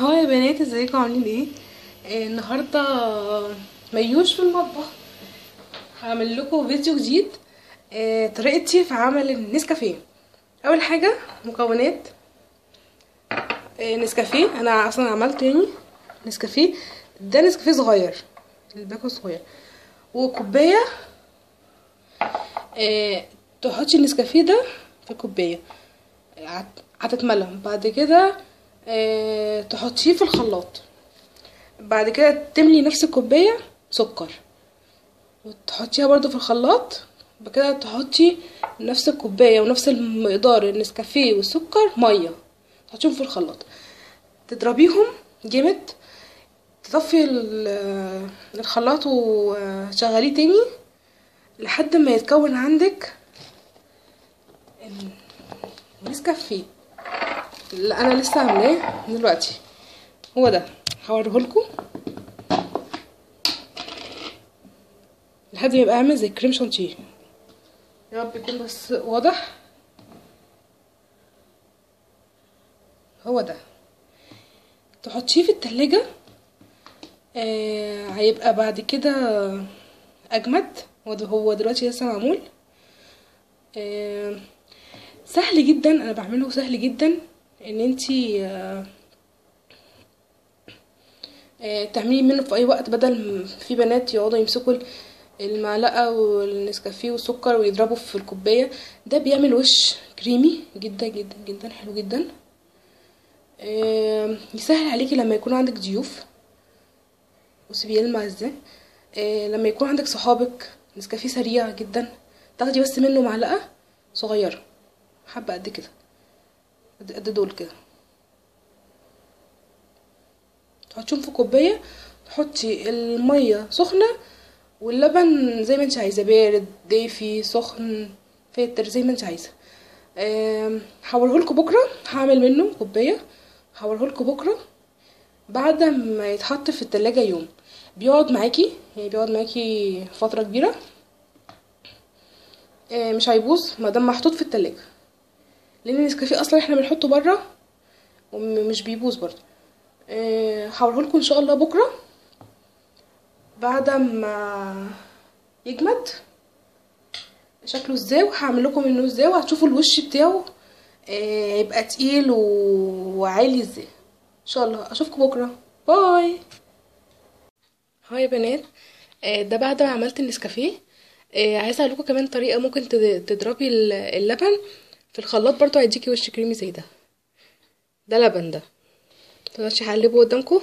هو يا بنات ازيكم عاملين ايه؟ النهارده ميوش في المطبخ. هعمل لكم فيديو جديد. طريقتي في عمل النسكافيه. اول حاجه مكونات نسكافيه. انا اصلا عملته يعني نسكافيه. ده نسكافيه صغير، الباكو صغير، وكوبايه. تحطي النسكافيه ده في كوبايه، هتتملى. بعد كده تحطيه في الخلاط. بعد كده تملي نفس الكوبايه سكر وتحطيها برضو في الخلاط. بعد كده تحطي نفس الكوبايه ونفس المقدار النسكافيه والسكر ميه، تحطيهم في الخلاط، تضربيهم جامد، تطفي الخلاط وشغليه تاني لحد ما يتكون عندك النسكافيه اللي انا لسه عاملاه دلوقتي. هو ده هوريهولكوا لحد ما يبقى عامل زي كريم شانتيه. يا رب يكون بس واضح. هو ده تحطيه في التلاجة. هيبقى بعد كده اجمد. هو دلوقتي لسه معمول. سهل جدا، انا بعمله سهل جدا ان انتي تعملي منه في اي وقت، بدل في بنات يقعدوا يمسكوا المعلقه والنسكافيه والسكر ويضربوا في الكوبايه. ده بيعمل وش كريمي جدا جدا جدا، حلو جدا. يسهل عليكي لما يكون عندك ضيوف. بصي بيلمع ازاي. لما يكون عندك صحابك، نسكافيه سريع جدا، تاخدي بس منه معلقه صغيره، حبه قد كده، قد دول كده، تحطيهم في كوبايه. تحطي الميه سخنه واللبن زي ما انت عايزه، بارد دافي سخن فاتر زي ما انت عايزه. هوريهولكوا بكره. هعمل منه كوبايه، هوريهولكوا بكره بعد ما يتحط في التلاجة يوم. بيقعد معاكي يعني بيقعد معاكي فتره كبيره. مش هيبوظ ما دام محطوط في التلاجة، لان النسكافيه اصلا احنا بنحطه بره ومش بيبوظ برضه. هوريهولكوا ان شاء الله بكره بعد ما يجمد شكله ازاي، وهعمل لكم منه ازاي، وهتشوفوا الوش بتاعه يبقى تقيل وعالي ازاي. ان شاء الله اشوفكم بكره. باي. هاي يا بنات. ده بعد ما عملت النسكافيه. عايزه اقول لكم كمان طريقه ممكن تضربي اللبن في الخلاط برضو هيديكي وش كريمي زي ده. ده لبن، ده دلوقتي هقلبه قدامكم.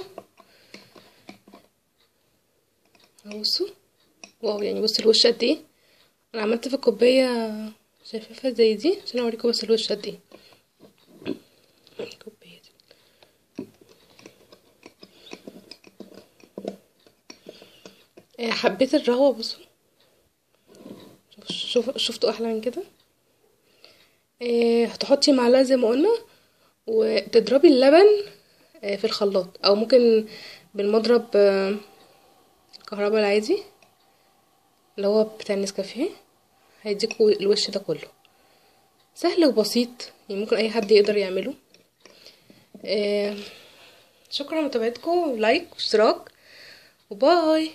بصوا، واو، يعني بصوا الوش قد ايه. انا عملت في الكوبايه شفافه زي دي عشان اوريكم بس الوش قد ايه. الكوبايه دي حبيت الرغوه. بصوا، شفتوا احلى من كده. هتحطي معلقه زي ما قلنا وتضربي اللبن في الخلاط، او ممكن بالمضرب الكهرباء العادي اللي هو بتاع النسكافيه، هيديكوا الوش ده كله. سهل وبسيط يعني ممكن اي حد يقدر يعمله. شكرا لمتابعتكم، لايك واشتراك وباي.